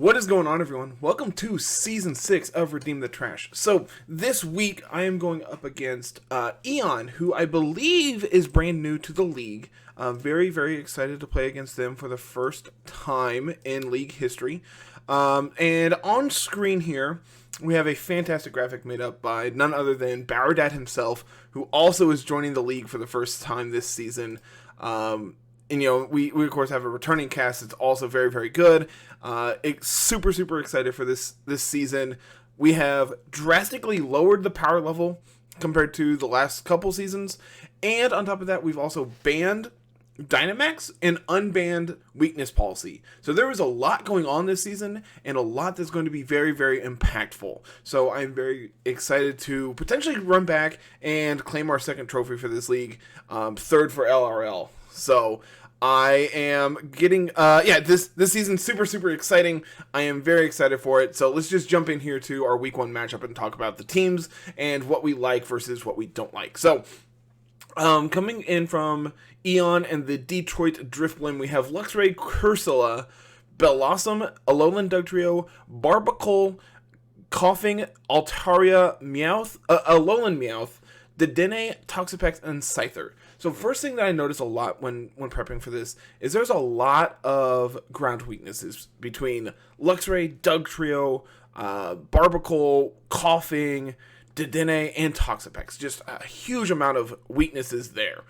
What is going on, everyone? Welcome to Season 6 of Redeem the Trash. So, this week I am going up against Eon, who I believe is brand new to the league. Very, very excited to play against them for the first time in league history. And on screen here, we have a fantastic graphic made up by none other than Baradat himself, who also is joining the league for the first time this season. And, we of course have a returning cast that's also very, very good. Super, super excited for this season. We have drastically lowered the power level compared to the last couple seasons. And on top of that, we've also banned Dynamax and unbanned weakness policy. So there is a lot going on this season and a lot that's going to be very, very impactful. So I'm very excited to potentially run back and claim our second trophy for this league, third for LRL. So I am getting, this season's super, super exciting. I am very excited for it. So let's just jump in here to our week 1 matchup and talk about the teams and what we like versus what we don't like. So, coming in from Eon and the Detroit Driftblim, we have Luxray, Cursula, Bellossom, Alolan Dugtrio, Barbacle, Coughing, Altaria, Meowth, Alolan Meowth, Dedenne, Toxapex, and Scyther. So first thing that I notice a lot when prepping for this is there's a lot of ground weaknesses between Luxray, Dugtrio, Barbacle, Coughing, Dedenne, and Toxapex. Just a huge amount of weaknesses there.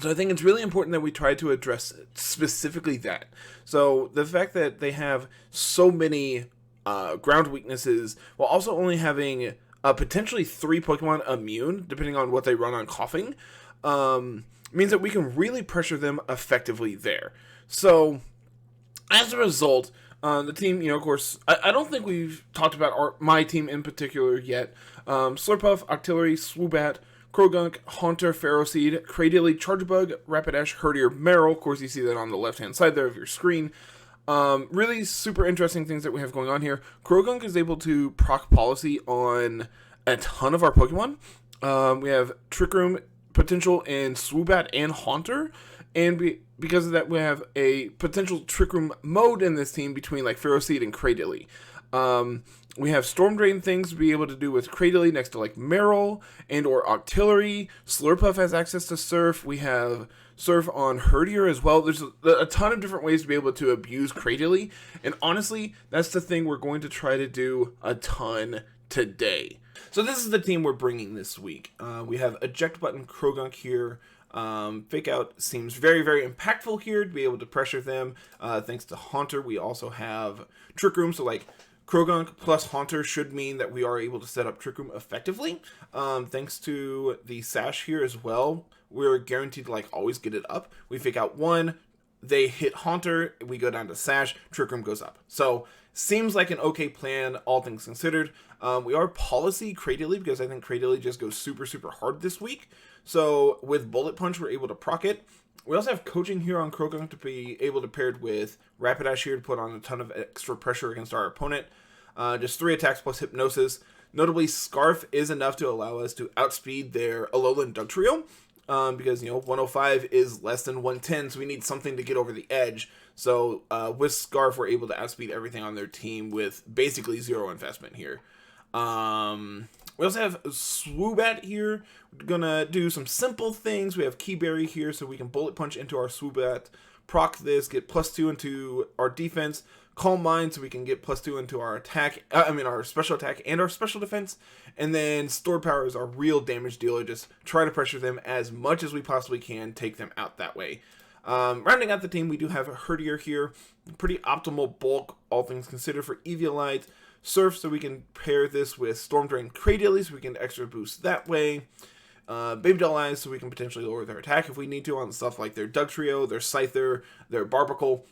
So I think it's really important that we try to address specifically that. So the fact that they have so many ground weaknesses while also only having potentially 3 Pokemon immune, depending on what they run on Coughing, means that we can really pressure them effectively there. So, as a result, the team, of course, I don't think we've talked about my team in particular yet. Slurpuff, Octillery, Swoobat, Krogunk, Haunter, Ferroseed, Cradily, Chargebug, Rapidash, Herdier, Meryl. Of course, you see that on the left-hand side there of your screen. Really super interesting things that we have going on here. Krogunk is able to proc policy on a ton of our Pokemon. We have Trick Room potential in Swoobat and Haunter, and because of that, we have a potential Trick Room mode in this team between like Ferroseed and Cradily. We have Storm Drain things to be able to do with Cradily next to like Meryl and or Octillery. Slurpuff has access to Surf. We have Surf on Herdier as well. There's a ton of different ways to be able to abuse Cradily, and honestly, that's the thing we're going to try to do a ton today. So this is the team we're bringing this week. We have Eject Button Krogunk here. Fake Out seems very, very impactful here to be able to pressure them. Thanks to Haunter, we also have Trick Room, so like Krogunk plus Haunter should mean that we are able to set up Trick Room effectively. Thanks to the Sash here as well, we're guaranteed to like always get it up. We Fake Out 1, they hit Haunter, we go down to Sash, Trick Room goes up. So seems like an okay plan, all things considered. We are policy Cradily because I think Cradily just goes super, super hard this week. So with Bullet Punch, we're able to proc it. We also have Coaching here on Krogunk to be able to pair it with Rapidash here to put on a ton of extra pressure against our opponent. Just 3 attacks plus Hypnosis. Notably, Scarf is enough to allow us to outspeed their Alolan Dugtrio. Because, 105 is less than 110, so we need something to get over the edge. So with Scarf, we're able to outspeed everything on their team with basically 0 investment here. We also have Swoobat here. We're gonna do some simple things. We have Keyberry here, so we can Bullet Punch into our Swoobat, proc this, get +2 into our defense, Calm Mind, so we can get +2 into our attack, our special attack and our special defense, and then Stored Power is our real damage dealer. Just try to pressure them as much as we possibly can, take them out that way. Rounding out the team, we do have a Herdier here, pretty optimal bulk, all things considered, for Eviolite, Surf, so we can pair this with Storm Drain Cradily, so we can extra boost that way. Baby Doll Eyes, so we can potentially lower their attack if we need to on stuff like their Dugtrio, their Scyther, their Barbacle.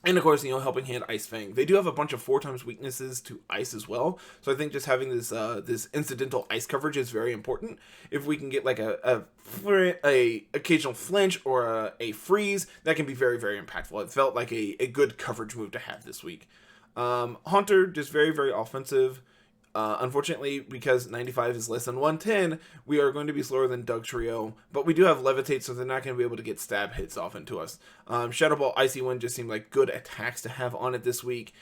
And of course, Helping Hand, Ice Fang. They do have a bunch of 4x weaknesses to ice as well. So I think just having this this incidental ice coverage is very important. If we can get like a occasional flinch or a freeze, that can be very, very impactful. It felt like a good coverage move to have this week. Haunter, just very, very offensive. Unfortunately, because 95 is less than 110, we are going to be slower than Dugtrio, but we do have Levitate, so they're not going to be able to get stab hits off into us. Shadow Ball, Icy Wind just seemed like good attacks to have on it this week.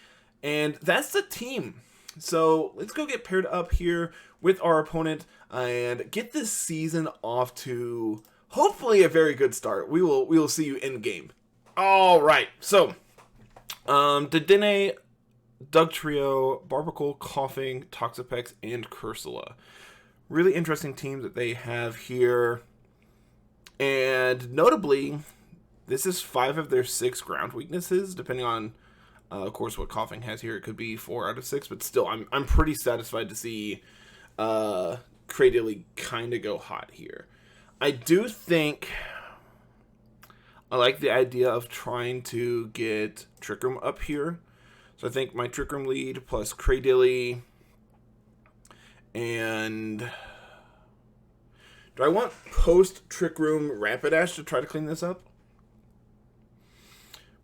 And that's the team. So let's go get paired up here with our opponent and get this season off to hopefully a very good start. We will see you in game. All right. So, Dedenne, Dugtrio, Barbacle, Coughing, Toxapex, and Cursula. Really interesting team that they have here. And notably, this is 5 of their 6 ground weaknesses, depending on, of course, what Coughing has here. It could be 4 out of 6, but still, I'm pretty satisfied to see Cradily kind of go hot here. I do think I like the idea of trying to get Trick Room up here. So I think my Trick Room lead plus Cradily. And do I want post Trick Room Rapidash to try to clean this up?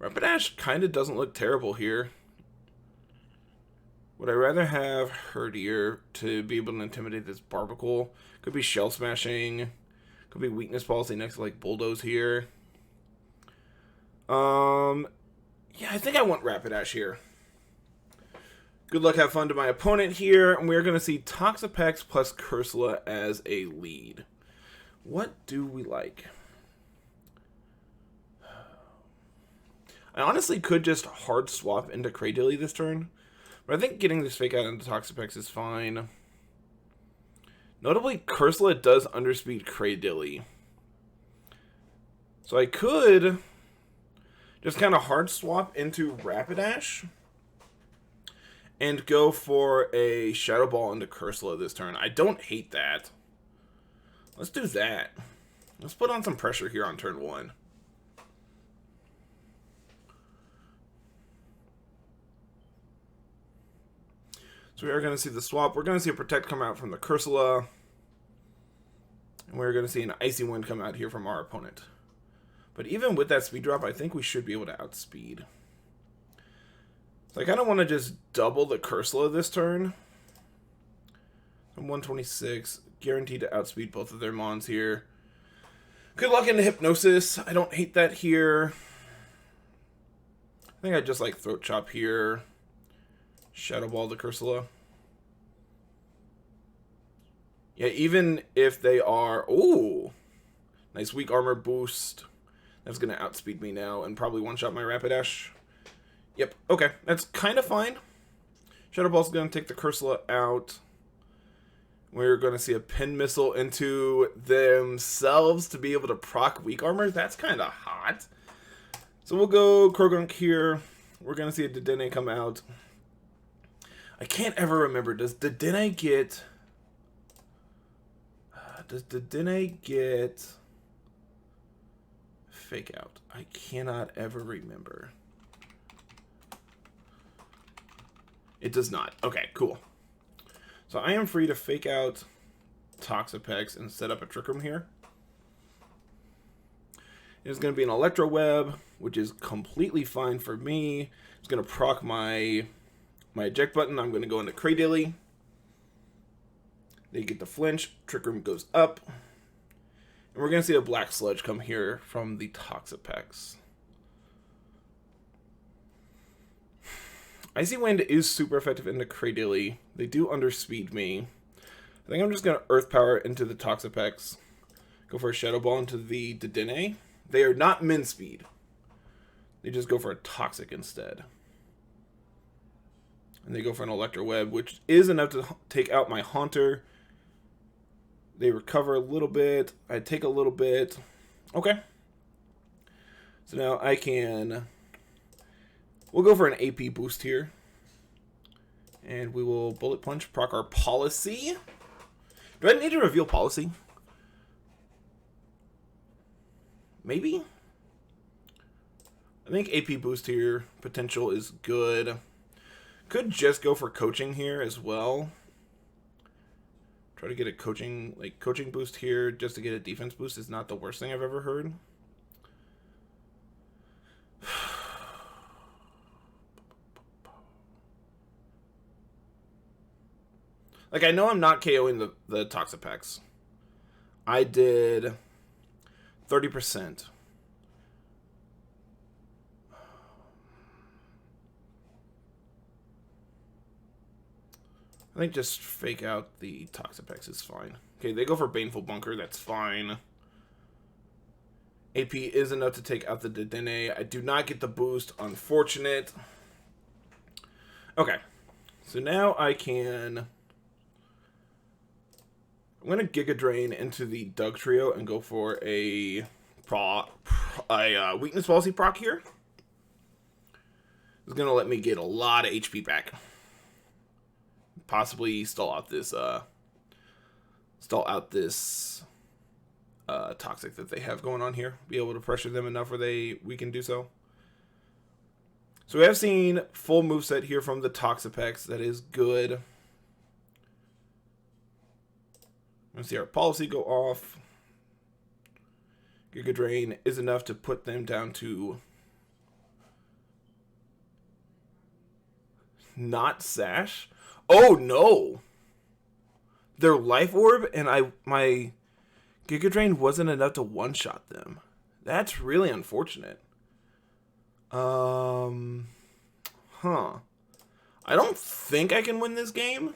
Rapidash kind of doesn't look terrible here. Would I rather have Herdier to be able to intimidate this Barbacle? Could be Shell Smashing. Could be Weakness Policy next to like Bulldoze here. Yeah, I think I want Rapidash here. Good luck, have fun to my opponent here. And we're going to see Toxapex plus Cursula as a lead. What do we like? I honestly could just hard swap into Cradily this turn. But I think getting this fake out into Toxapex is fine. Notably, Cursula does underspeed Cradily. So I could just kind of hard swap into Rapidash and go for a Shadow Ball into Cursula this turn. I don't hate that. Let's do that. Let's put on some pressure here on turn 1. So we are going to see the swap. We're going to see a Protect come out from the Cursula. And we're going to see an Icy Wind come out here from our opponent. But even with that speed drop, I think we should be able to outspeed. So I kind of want to just double the Cursula this turn. I'm 126. Guaranteed to outspeed both of their mons here. Good luck into Hypnosis. I don't hate that here. I think I just like Throat Chop here. Shadow Ball the Cursula. Yeah, even if they are... Ooh! Nice weak armor boost. That's going to outspeed me now and probably one-shot my Rapidash. Yep, okay. That's kind of fine. Shadow Ball's going to take the Cursula out. We're going to see a Pin Missile into themselves to be able to proc weak armor. That's kind of hot. So we'll go Krogunk here. We're going to see a Dedenne come out. I can't ever remember. Does Dedenne get... Fake Out? I cannot ever remember. It does not. Okay, cool. So I am free to fake out Toxapex and set up a Trick Room here. It's going to be an Electro Web, which is completely fine for me. It's going to proc my eject button. I'm going to go into Cradily. They get the flinch. Trick Room goes up. And we're going to see a Black Sludge come here from the Toxapex. Icy Wind is super effective into Cradily. They do underspeed me. I think I'm just going to Earth Power into the Toxapex. Go for a Shadow Ball into the Dedenne. They are not min speed. They just go for a Toxic instead. And they go for an Electro Web, which is enough to take out my Haunter. They recover a little bit. I take a little bit. Okay. So now I can... We'll go for an AP boost here. And we will Bullet Punch, proc our Policy. Do I need to reveal Policy? Maybe? I think AP boost here, potential is good. Could just go for Coaching here as well. Try to get a coaching boost here just to get a defense boost is not the worst thing I've ever heard. Like, I know I'm not KOing the Toxapex. I did 30%. I think just fake out the Toxapex is fine. Okay, they go for Baneful Bunker. That's fine. AP is enough to take out the Dedenne. I do not get the boost. Unfortunate. Okay. So now I can... I'm going to Giga Drain into the Doug Trio and go for a Weakness Policy proc here. It's going to let me get a lot of HP back. Possibly stall out this Toxic that they have going on here. Be able to pressure them enough where we can do so. So we have seen full moveset here from the Toxapex. That is good. Let's see our policy go off. Giga Drain is enough to put them down to not Sash. Oh no! Their Life Orb and my Giga Drain wasn't enough to one-shot them. That's really unfortunate. Huh. I don't think I can win this game.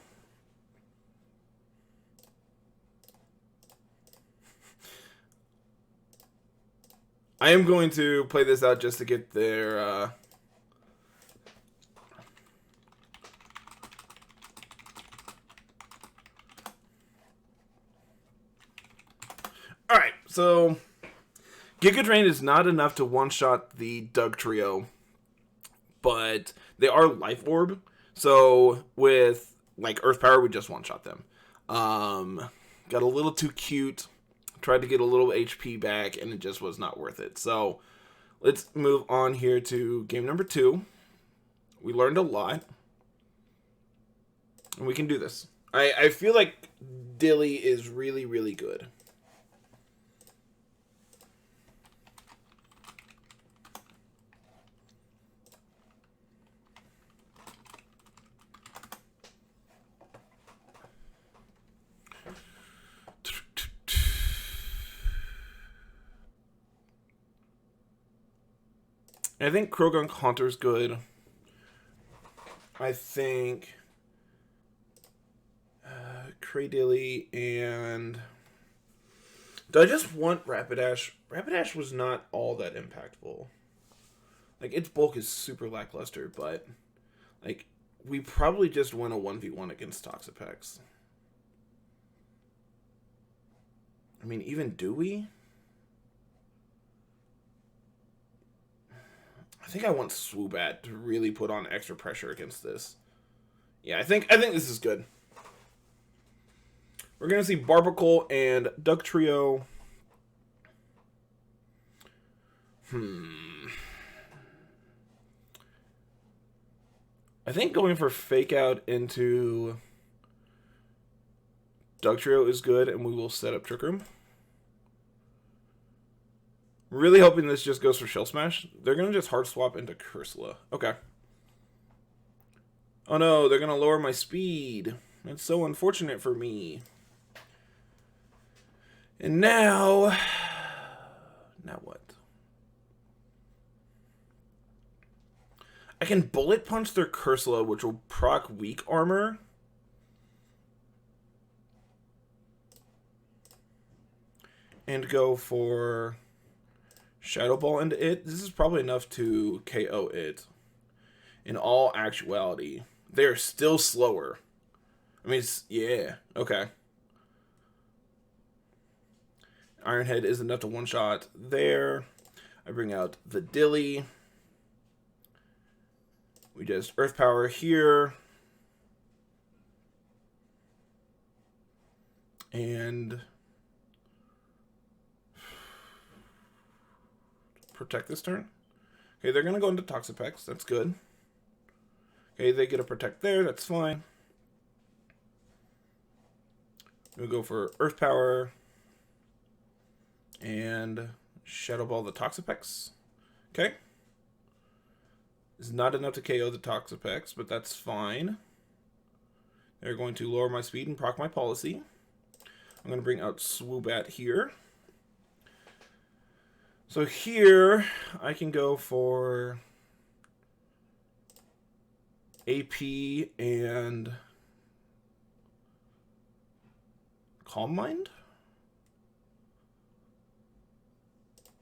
I am going to play this out just to get their... Alright, so Giga Drain is not enough to one-shot the Doug Trio, but they are Life Orb, so with, like, Earth Power, we just one-shot them. Got a little too cute, tried to get a little HP back, and it just was not worth it. So let's move on here to game number 2. We learned a lot, and we can do this. I feel like Dilly is really, really good. I think Krogunk Haunter's good. I think Cradilly and... Do I just want Rapidash? Rapidash was not all that impactful. Like, its bulk is super lackluster, but like, we probably just win a 1v1 against Toxapex. I mean, even do we? I think I want Swoobat to really put on extra pressure against this. Yeah, I think this is good. We're gonna see Barbacle and Doug Trio. I think going for Fake Out into Doug Trio is good, and we will set up Trick Room. Really hoping this just goes for Shell Smash. They're going to just hard swap into Cursula. Okay. Oh no, they're going to lower my speed. That's so unfortunate for me. And now... Now what? I can Bullet Punch their Cursula, which will proc weak armor. And go for... Shadow Ball into it. This is probably enough to KO it. In all actuality, they're still slower. I mean, yeah, okay. Iron Head is enough to one-shot there. I bring out the Dilly. We just Earth Power here. And... protect this turn. Okay, they're going to go into Toxapex. That's good. Okay, they get a protect there. That's fine. We'll go for Earth Power. And Shadow Ball the Toxapex. Okay. It's not enough to KO the Toxapex, but that's fine. They're going to lower my speed and proc my policy. I'm going to bring out Swoobat here. So here, I can go for AP and Calm Mind?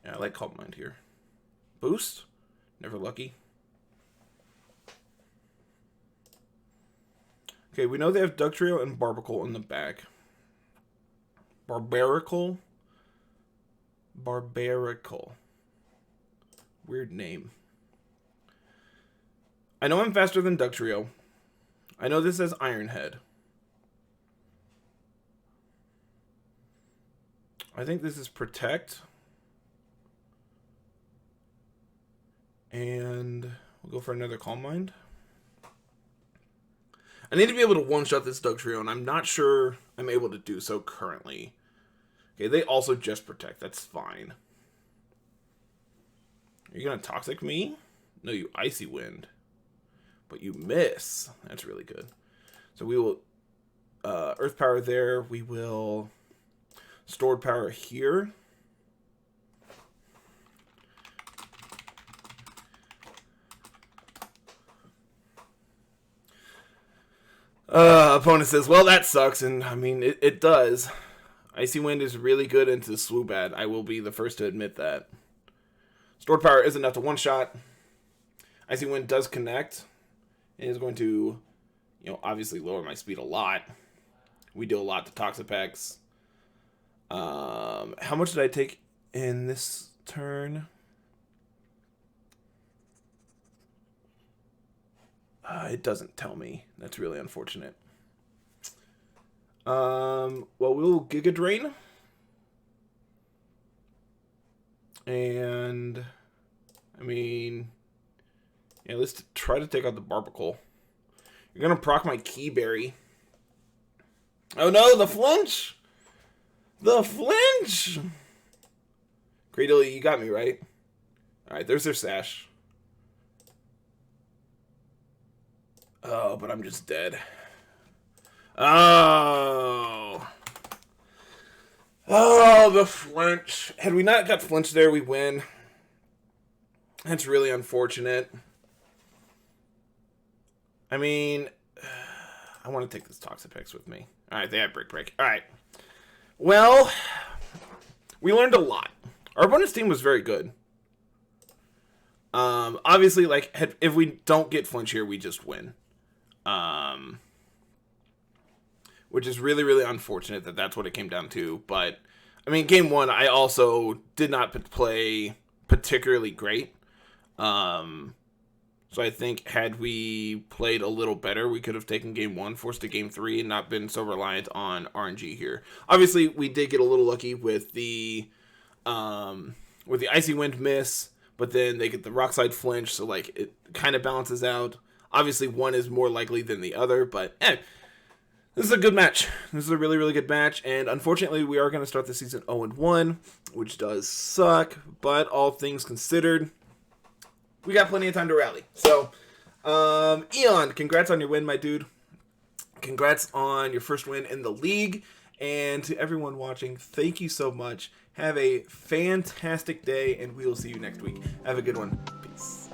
Yeah, I like Calm Mind here. Boost? Never lucky. Okay, we know they have Dugtrio and Barbacle in the back. Barbaracle? Barbaracle. Weird name. I know I'm faster than Dugtrio. I know this says Iron Head. I think this is Protect. And we'll go for another Calm Mind. I need to be able to one-shot this Dugtrio, and I'm not sure I'm able to do so currently. Okay, they also just Protect. That's fine. Are you going to Toxic me? No, you Icy Wind. But you miss. That's really good. So we will Earth Power there. We will Stored Power here. Opponent says, well, that sucks. And, I mean, it does. Icy Wind is really good into Swoobat. I will be the first to admit that. Stored Power is enough to one-shot. Icy Wind does connect. It is going to, obviously lower my speed a lot. We do a lot to Toxapex. How much did I take in this turn? It doesn't tell me. That's really unfortunate. Well, we'll Giga Drain. And, I mean, yeah, let's try to take out the Barbacle. You're going to proc my Keyberry. Oh no, the flinch! The flinch! Cradle, you got me, right? Alright, there's their Sash. Oh, but I'm just dead. Oh. Oh, the flinch. Had we not got flinch there, we win. That's really unfortunate. I mean, I want to take this Toxapex with me. Alright, they have Break. Alright. Well, we learned a lot. Our opponent's team was very good. Obviously, like, if we don't get flinch here, we just win. Which is really, really unfortunate that that's what it came down to. But, I mean, game one, I also did not play particularly great. So I think had we played a little better, we could have taken game one, forced to game three, and not been so reliant on RNG here. Obviously, we did get a little lucky with the Icy Wind miss, but then they get the Rockside flinch, so like it kind of balances out. Obviously, one is more likely than the other, but this is a good match. This is a really, really good match, and unfortunately, we are going to start the season 0-1, which does suck, but all things considered, we got plenty of time to rally. So, Eon, congrats on your win, my dude. Congrats on your first win in the league, and to everyone watching, thank you so much. Have a fantastic day, and we will see you next week. Have a good one. Peace.